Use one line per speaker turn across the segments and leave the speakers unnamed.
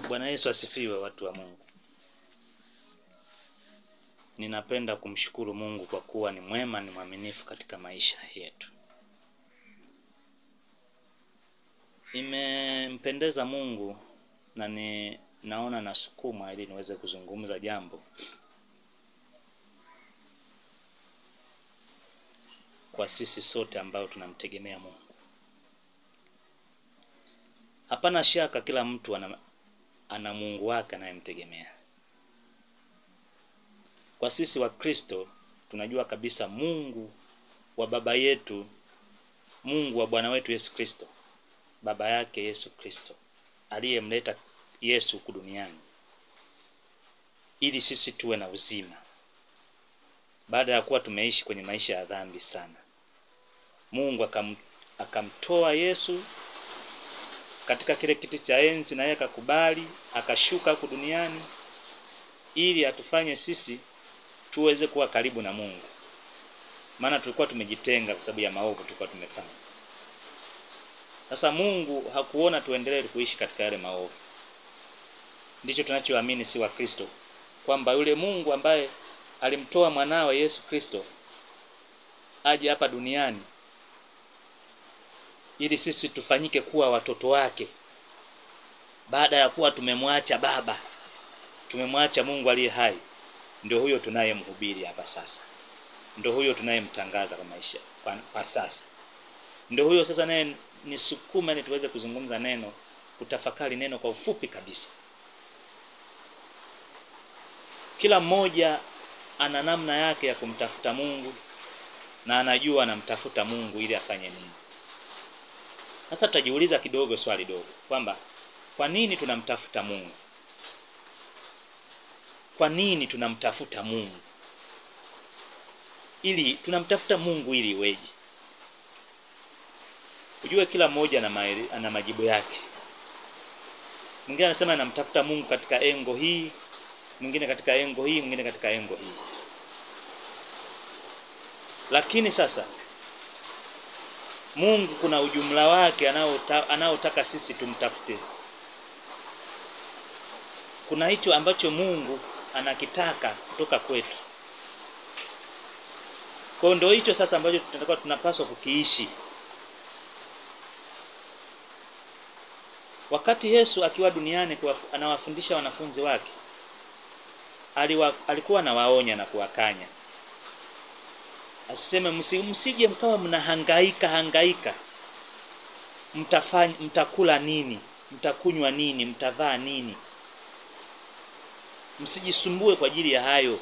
Bwana Yesu asifiwe, watu wa Mungu. Ninapenda kumshukuru Mungu kwa kuwa ni mwema, ni mwaminifu katika maisha yetu. Imempendeza Mungu na naona nasukuma ili niweze kuzungumza jambo kwa sisi sote ambao tunamtegemea Mungu. Hapana shaka kila mtu ana Mungu wake anayemtegemea. Kwa sisi wa Kristo tunajua kabisa Mungu wa baba yetu, Mungu wa Bwana wetu Yesu Kristo, baba yake Yesu Kristo, aliyemleta Yesu huku duniani ili sisi tuwe na uzima. Baada ya kuwa tumeishi kwenye maisha ya dhambi sana, Mungu akamtoa Yesu katika kile kiti cha enzi, na yeye akakubali, akashuka huku duniani ili atufanye sisi tuweze kuwa karibu na Mungu. Maana tulikuwa tumejitenga kwa sababu ya maovu tulikuwa tumefanya. Sasa Mungu hakuona tuendelee kuishi katika yale maovu. Ndicho tunachoamini si wa Kristo, kwamba yule Mungu ambaye alimtoa mwanawe Yesu Kristo aje hapa duniani ili sisi tufanyike kuwa watoto wake, baada ya kuwa tumemwacha baba, tumemwacha Mungu aliye hai, ndio huyo tunayemhubiri hapa sasa. Ndio huyo tunayemtangaza kwa maisha kwa sasa. Ndio huyo sasa naye nisukuma ili tuweze kuzungumza neno, kutafakari neno kwa ufupi kabisa. Kila mmoja ana namna yake ya kumtafuta Mungu na anajua anamtafuta Mungu ili afanye nini. Sasa tutajiuliza kidogo swali dogo kwamba kwa nini tunamtafuta Mungu? Kwa nini tunamtafuta Mungu? Tunamtafuta Mungu ili iweje? Ujue kila mmoja ana majibu yake. Mwingine anasema anamtafuta Mungu katika engo hii, mwingine katika engo hii, mwingine katika engo hii. Lakini sasa Mungu kuna ujumla wake anaotaka sisi tumtafute. Kuna hicho ambacho Mungu anakitaka kutoka kwetu. Kwa ndio hicho sasa ambacho tunapaswa kukiishi. Wakati Yesu akiwa duniani anawafundisha wanafunzi wake, alikuwa anawaonya na kuwakanya. Asiseme msije mkawa mnahangaika. Mtakula nini? Mtakunywa nini? Mtavaa nini? Msijisumbue kwa ajili ya hayo.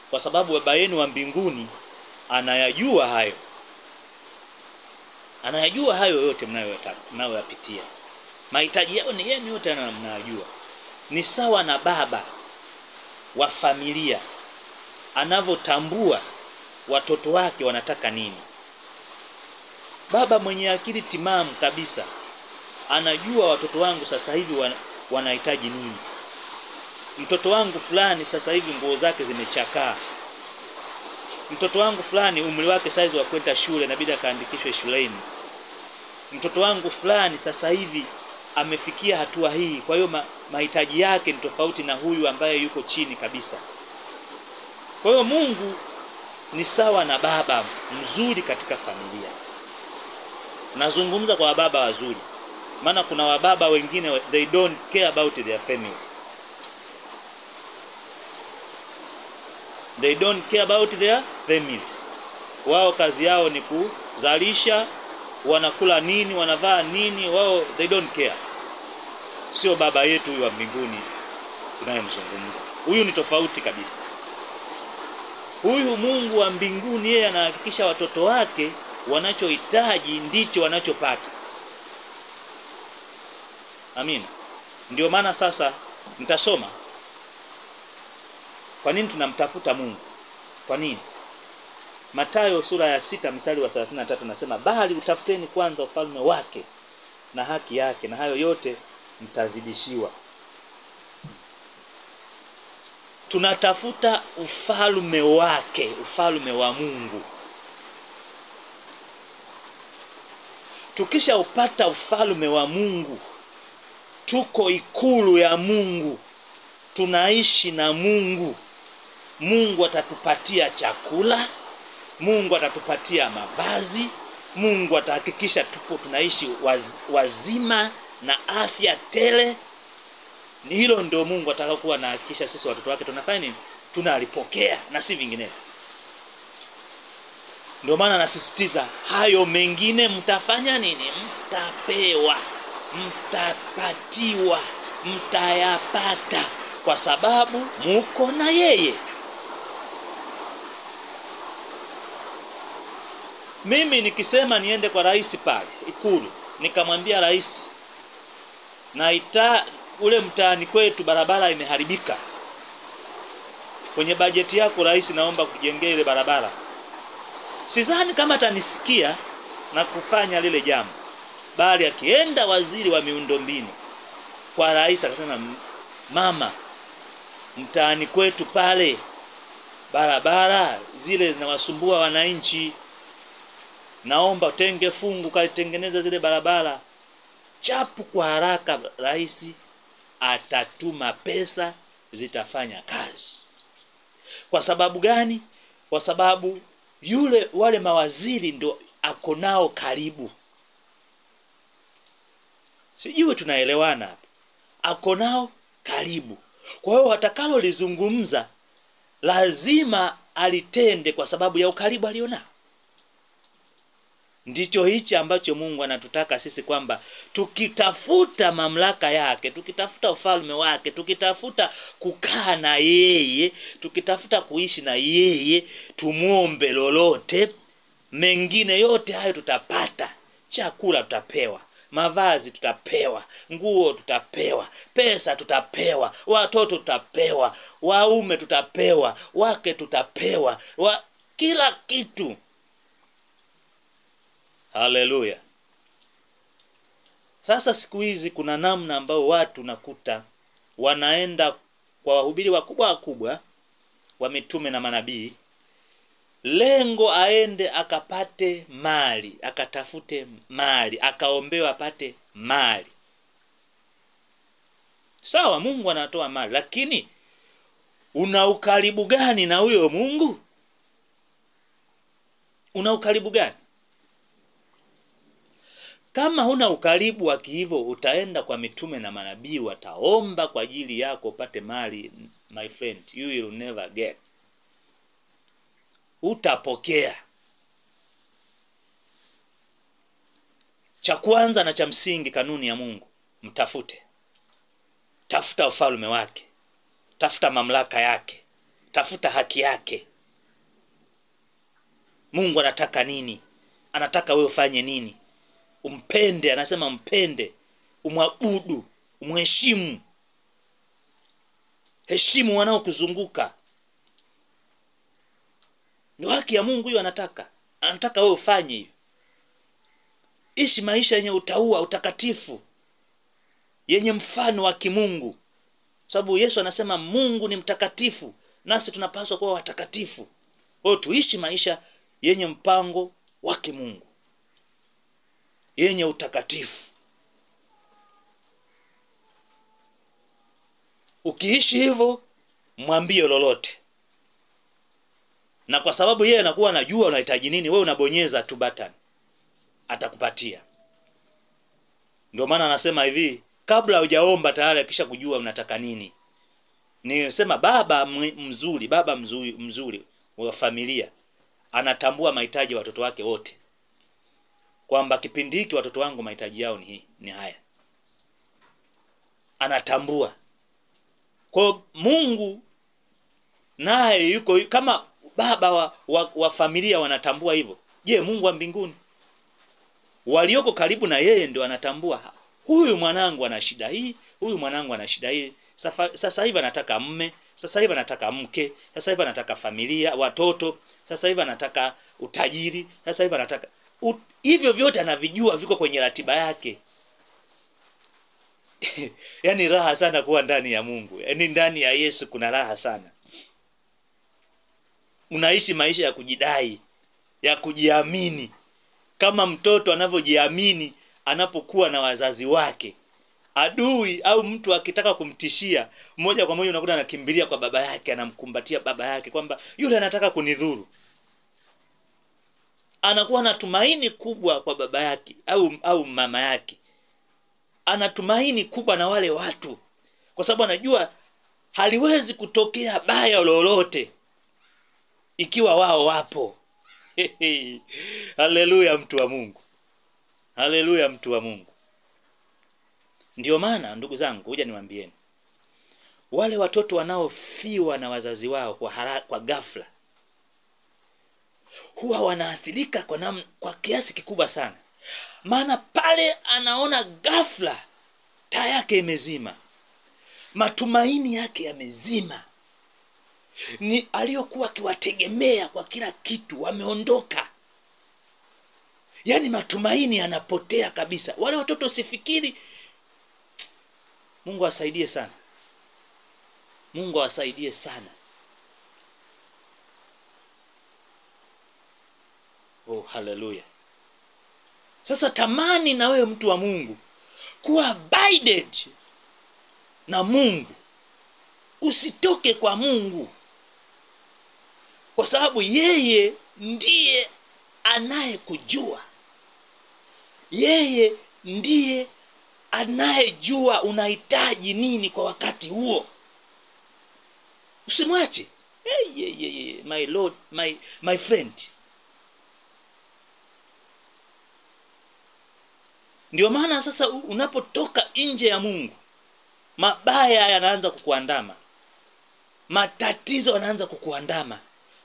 Kwa sababu baba yenu wa mbinguni anayajua hayo. Anayajua hayo yote mnayoyapitia. Mahitaji yao ni yenu yote mnayajua. Ni sawa na baba wa familia anavyotambua watoto wake wanataka nini. Baba mwenye akili timamu kabisa anajua watoto wangu sasa hivi wanahitaji nini. Mtoto wangu fulani sasa hivi nguo zake zimechakaa. Mtoto wangu fulani umri wake saizi wa kwenda shule inabidi akaandikishwe shuleni. Mtoto wangu fulani sasa hivi amefikia hatua hii, kwa hiyo mahitaji yake ni tofauti na huyu ambaye yuko chini kabisa. Kwa hiyo Mungu ni sawa na baba mzuri katika familia. Nazungumza kwa baba wazuri, maana kuna wababa wengine they don't care about their family. They don't care about their family. Wao kazi yao ni kuzalisha, wanakula nini, wanavaa nini, wao they don't care. Sio baba yetu huyu wa mbinguni tunayemzungumza. Huyu ni tofauti kabisa. Huyu Mungu wa mbinguni yeye anahakikisha watoto wake wanachohitaji ndicho wanachopata. Amina. Ndio maana sasa nitasoma kwa nini tunamtafuta Mungu. Kwa nini? Mathayo sura ya 6 mstari wa 33 nasema, bali utafuteni kwanza ufalme wake na haki yake, na hayo yote mtazidishiwa. Tunatafuta ufalme wake, ufalme wa Mungu. Tukisha upata ufalme wa Mungu, tuko ikulu ya Mungu, tunaishi na Mungu. Mungu atatupatia chakula, Mungu atatupatia mavazi, Mungu atahakikisha tupo tunaishi wazima na afya tele. Ni hilo ndio Mungu atakayokuwa anahakikisha sisi watoto wake tunafanya nini? Tunalipokea na si vinginevyo. Ndio maana nasisitiza hayo mengine mtafanya nini? Mtapewa, mtapatiwa, mtayapata kwa sababu muko na yeye. Mimi nikisema niende kwa rais pale Ikulu, nikamwambia rais, na ule mtaani kwetu barabara imeharibika. Kwenye bajeti yako rais, naomba kujengea ile barabara. Sidhani kama atanisikia na kufanya lile jambo. Bali akienda waziri wa miundombinu kwa rais akasema, mama, mtaani kwetu pale barabara zile zinawasumbua wananchi, naomba tenge fungu kalitengeneza zile barabara. Chapu kwa haraka rais atatuma pesa, zitafanya kazi. Kwa sababu gani? Kwa sababu wale mawaziri ndo ako nao karibu. Sijui tunaelewana hapa. Ako nao karibu. Kwa hiyo watakalo lizungumza lazima alitende kwa sababu ya ukaribu alionao. Ndicho hichi ambacho Mungu anatutaka sisi, kwamba tukitafuta mamlaka yake, tukitafuta ufalme wake, tukitafuta kukaa na yeye, tukitafuta kuishi na yeye, tumuombe lolote, mengine yote hayo tutapata. Chakula tutapewa, mavazi tutapewa, nguo tutapewa, pesa tutapewa, watoto tutapewa, waume tutapewa, wake tutapewa, kila kitu. Haleluya. Sasa siku hizi kuna namna ambao watu nakuta wanaenda kwa wahubiri wakubwa wa mitume na manabii, lengo aende akapate mali, akatafute mali, akaombewa apate mali. Sawa, Mungu anatoa mali, lakini una ukaribu gani na huyo Mungu? Una ukaribu gani? Kama huna ukaribu wa hivyo, utaenda kwa mitume na manabii, wataomba kwa ajili yako upate mali. My friend, you will never get. Utapokea. Cha kwanza na cha msingi, kanuni ya Mungu, mtafute. Tafuta ufalme wake, tafuta mamlaka yake, tafuta haki yake. Mungu anataka nini? Anataka wewe ufanye nini? Umpende, anasema mpende, umwabudu, umheshimu. Heshimu wanaokuzunguka. Ni haki ya Mungu hiyo anataka. Anataka wewe ufanye hiyo. Ishi maisha yenye utaua, utakatifu, yenye mfano wa kimungu. Sababu Yesu anasema Mungu ni mtakatifu, nasi tunapaswa kuwa watakatifu. Kwa tuishi maisha yenye mpango wa kimungu, yenye utakatifu. Ukiishi hivyo, mwambie lolote. Na kwa sababu yeye anakuwa anajua unahitaji nini, wewe unabonyeza tu button, atakupatia. Ndio maana anasema hivi, kabla hujaomba tayari akisha kujua unataka nini. Nisema baba mzuri wa familia anatambua mahitaji ya watoto wake wote. Kwamba kipindi hiki watoto wangu mahitaji yao ni haya. Anatambua. Kwa Mungu naye yuko kama baba wa familia wanatambua hivyo. Je, Mungu wa mbinguni walioko karibu na yeye ndio anatambua, huyu mwanangu ana shida hii, huyu mwanangu ana shida hii. Sasa hivi anataka mume, sasa hivi anataka mke, sasa hivi anataka familia, watoto, sasa hivi anataka utajiri, sasa hivi anataka hivyo vyote anavijua, viko kwenye ratiba yake. Yaani raha sana kuwa ndani ya Mungu. Yaani ndani ya Yesu kuna raha sana. Unaishi maisha ya kujidai, ya kujiamini. Kama mtoto anavyojiamini anapokuwa na wazazi wake. adui au mtu akitaka kumtishia, moja kwa moja unakuta anakimbilia kwa baba yake, anamkumbatia baba yake kwamba yule anataka kunidhuru. Anakuwa na tumaini kubwa kwa baba yake au mama yake. Anatumaini kubwa na wale watu, kwa sababu anajua haliwezi kutokea baya lolote ikiwa wao wapo. Haleluya, mtu wa Mungu. Haleluya, mtu wa Mungu. Ndio maana ndugu zangu, hoja niwaambieni, wale watoto wanaofiwa na wazazi wao kwa ghafla huwa wanaathirika kwa kiasi kikubwa sana. Maana pale anaona ghafla taa yake imezima, matumaini yake yamezima, ni aliyokuwa akiwategemea kwa kila kitu wameondoka. Yaani matumaini yanapotea kabisa. Wale watoto usifikiri. Mungu asaidie sana. Mungu asaidie sana. Oh, haleluya. Sasa tamani na wewe mtu wa Mungu kuwa abided na Mungu. Usitoke kwa Mungu, kwa sababu yeye ndiye anayekujua. Yeye ndiye anayejua unahitaji nini kwa wakati huo. Usimwache. My Lord, my friend. Ndio maana sasa unapotoka nje ya Mungu, mabaya yanaanza kukuandama. Matatizo yanaanza kukuandama.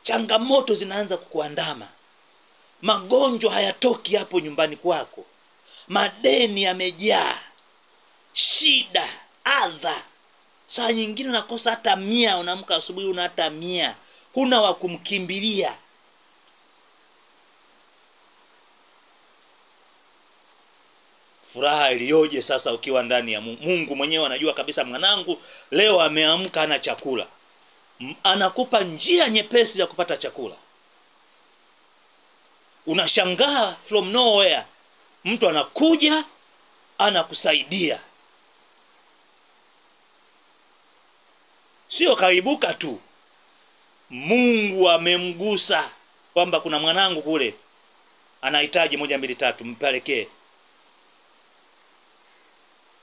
Changamoto zinaanza kukuandama. Magonjwa hayatoki hapo nyumbani kwako. Madeni yamejaa. Shida, adha. Saa nyingine unakosa hata 100, unaamka asubuhi una hata 100. Huna wa kumkimbilia. Furaha iliyoje sasa ukiwa ndani ya Mungu. Mungu mwenyewe anajua kabisa mwanangu leo ameamka hana chakula. Anakupa njia nyepesi ya kupata chakula. Unashangaa from nowhere, mtu anakuja anakusaidia. Sio kaibuka tu. Mungu amemgusa kwamba kuna mwanangu kule anahitaji 1 2 3, mpelekee.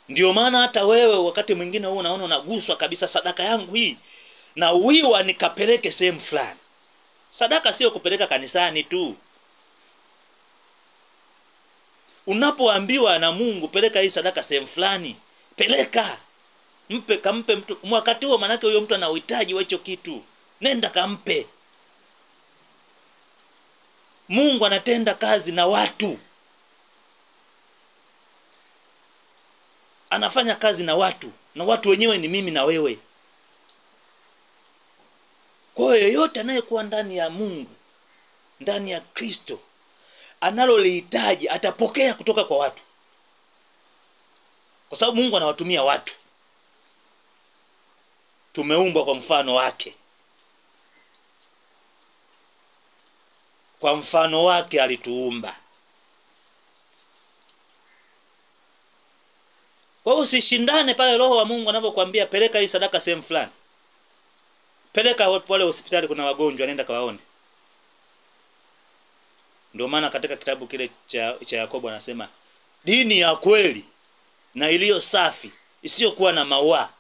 Ndio maana hata wewe wakati mwingine wewe unaona unaguswa kabisa, sadaka yangu hii na uiwa nikapeleke sehemu fulani. Sadaka sio kupeleka kanisani tu. Unapoambiwa na Mungu peleka hii sadaka sehemu fulani, peleka. Kampe mtu wakati huo, maana huyo mtu ana uhitaji wa hicho kitu. Nenda kampe. Mungu anatenda kazi na watu. Anafanya kazi na watu, na watu wenyewe ni mimi na wewe. Kwa hiyo yote anayekuwa ndani ya Mungu, ndani ya Kristo, analolihitaji atapokea kutoka kwa watu. Kwa sababu Mungu anawatumia watu. Tumeumbwa kwa mfano wake. Kwa mfano wake alituumba. Kwa hiyo usishindane pale Roho wa Mungu anapokuambia peleka hii sadaka sehemu fulani. Peleka wale hospitali kuna wagonjwa, nenda kawaone. Ndio maana katika kitabu kile cha Yakobo anasema dini ya kweli na iliyo safi isiyokuwa na maua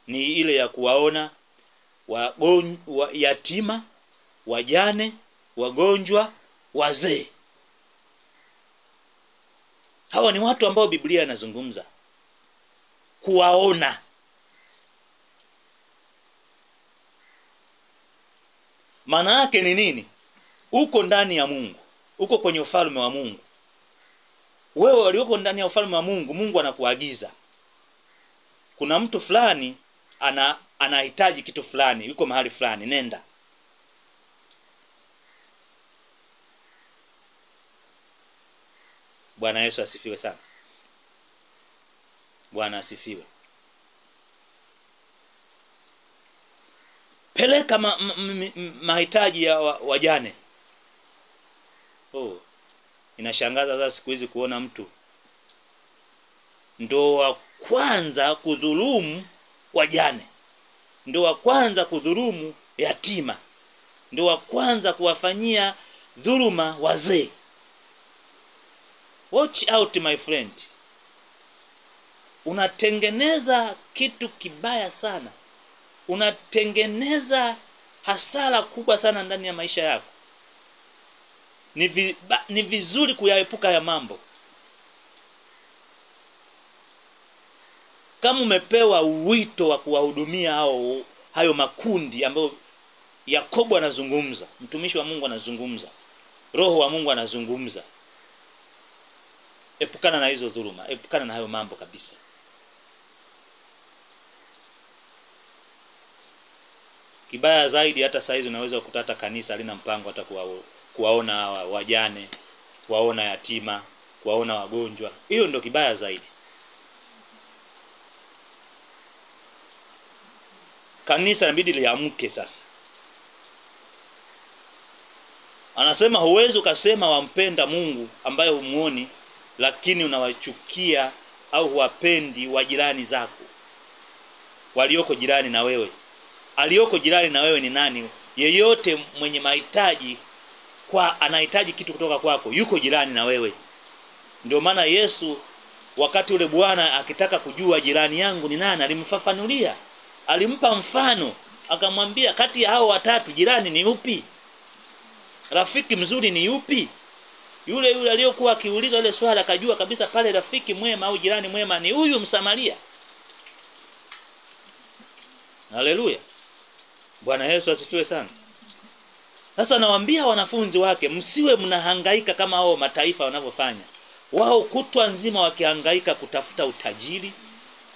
ni ile ya kuwaona yatima, wajane, wagonjwa, wazee. Hawa ni watu ambao Biblia inazungumza kuwaona. Maana yake ni nini? Uko ndani ya Mungu, uko kwenye ufalme wa Mungu. Wewe walioko ndani ya ufalme wa Mungu, Mungu anakuagiza. Kuna mtu fulani anahitaji kitu fulani, yuko mahali fulani, nenda. Bwana Yesu asifiwe sana. Bwana asifiwe. Peleka mahitaji ya wajane. Inashangaza sasa siku hizi kuona mtu ndo wa kwanza kudhulumu wajane, ndo wa kwanza kudhulumu yatima, ndo wa kwanza kuwafanyia dhuluma wazee. Watch out my friend. Unatengeneza kitu kibaya sana, unatengeneza hasara kubwa sana ndani ya maisha yako. Ni vizuri kuyaepuka ya mambo. Kama umepewa wito wa kuwahudumia hayo makundi ambayo Yakobo anazungumza, mtumishi wa Mungu anazungumza, Roho wa Mungu anazungumza, epukana na hizo dhuluma, epukana na hayo mambo kabisa. Kibaya zaidi, hata saizi unaweza kukutata kanisa halina mpango hata kuwaona wajane, kuwaona yatima, kuwaona wagonjwa. Hiyo ndio kibaya zaidi. Kanisa inabidi liamke sasa. Anasema huwezi ukasema wampenda Mungu ambaye humuoni, lakini unawachukia au huwapendi wajirani zako walioko jirani na wewe. Aliyoko jirani na wewe ni nani? Yeyote mwenye mahitaji, anahitaji kitu kutoka kwako, yuko jirani na wewe. Ndio maana Yesu wakati ule Bwana akitaka kujua jirani yangu ni nani, alimfafanulia, alimpa mfano, akamwambia kati ya hao watatu jirani ni upi? Rafiki mzuri ni yupi? Yule aliyokuwa akiuliza ile swali akajua kabisa pale rafiki mwema au jirani mwema ni huyu Msamaria. Haleluya. Bwana Yesu asifiwe sana. Sasa nawaambia wanafunzi wake, msiwe mnahangaika kama hao mataifa wanavyofanya. Wao kutwa nzima wakihangaika kutafuta utajiri,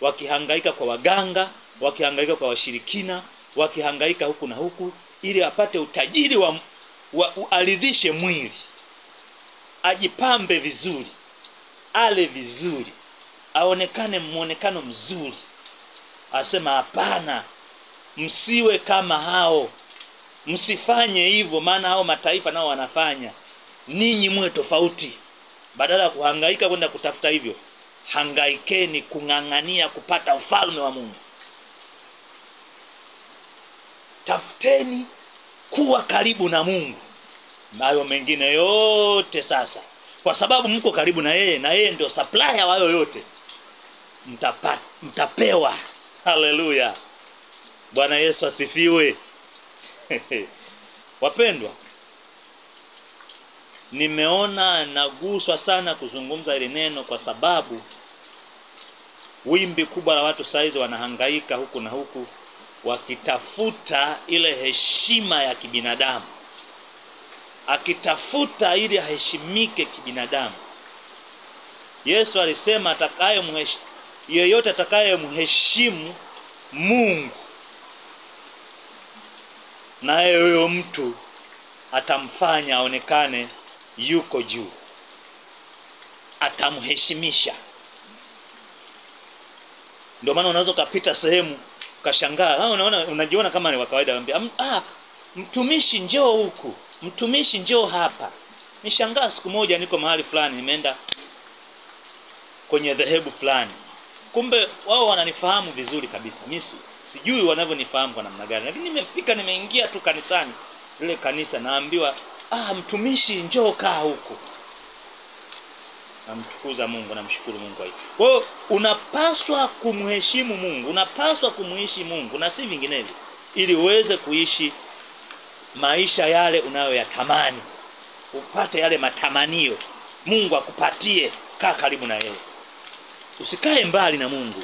wakihangaika kwa waganga, wakihangaika kwa washirikina, wakihangaika huku na huku ili apate utajiri aridhishe mwili, ajipambe vizuri, ale vizuri, aonekane muonekano mzuri. Asema hapana, msiwe kama hao. Msifanye hivyo, maana hao mataifa nao wanafanya. Ninyi mwe tofauti. Badala ya kuhangaika kwenda kutafuta hivyo, hangaikeni kung'ang'ania kupata ufalme wa Mungu. Tafuteni kuwa karibu na Mungu. Nayo mengine yote sasa, kwa sababu mko karibu na yeye, na yeye ndio supplier wa yote, mtapewa. Haleluya. Bwana Yesu asifiwe. Wapendwa, nimeona naguswa sana kuzungumza ile neno kwa sababu wimbi kubwa la watu saizi wanahangaika huku na huku wakitafuta ile heshima ya kibinadamu, akitafuta ili aheshimike kibinadamu. Yesu alisema yeyote atakayemheshimu Mungu, na huyo mtu atamfanya aonekane yuko juu, atamheshimisha. Ndio maana unaweza kupita sehemu ukashangaa, unajiona kama ni wa kawaida, anambia mtumishi njoo huku, mtumishi njoo hapa. Nishangaa siku moja niko mahali fulani, nimeenda kwenye dhehebu fulani, kumbe wao wananifahamu vizuri kabisa. Mimi sijui wanavyonifahamu kwa namna gani, lakini nimefika, nimeingia tu kanisani, lile kanisa, naambiwa mtumishi njoo kaa huku. Namtukuza Mungu, namshukuru Mungu. Kwa hiyo unapaswa kumheshimu Mungu, unapaswa kumuishi Mungu na si vinginevyo, ili uweze kuishi maisha yale unayoyatamani, upate yale matamanio Mungu akupatie. Kaa karibu na yeye, usikae mbali na Mungu.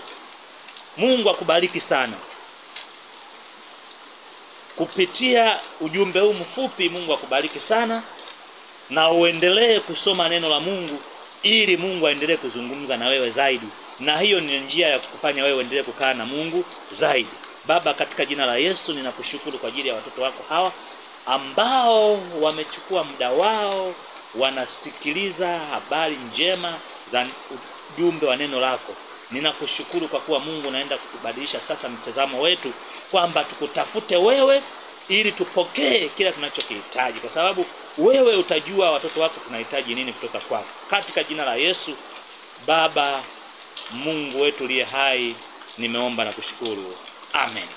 Mungu akubariki sana. Kupitia ujumbe huu mfupi, Mungu akubariki sana, na uendelee kusoma neno la Mungu ili Mungu aendelee kuzungumza na wewe zaidi, na hiyo ni njia ya kukufanya wewe uendelee kukaa na Mungu zaidi. Baba, katika jina la Yesu ninakushukuru kwa ajili ya watoto wako hawa ambao wamechukua muda wao, wanasikiliza habari njema za ujumbe wa neno lako. Ninakushukuru kwa kuwa Mungu naenda kukubadilisha sasa mtazamo wetu, kwamba tukutafute wewe ili tupokee kila tunachokihitaji, kwa sababu wewe utajua watoto wako tunahitaji nini kutoka kwako. Katika jina la Yesu Baba, Mungu wetu liye hai, nimeomba na kushukuru. Amen.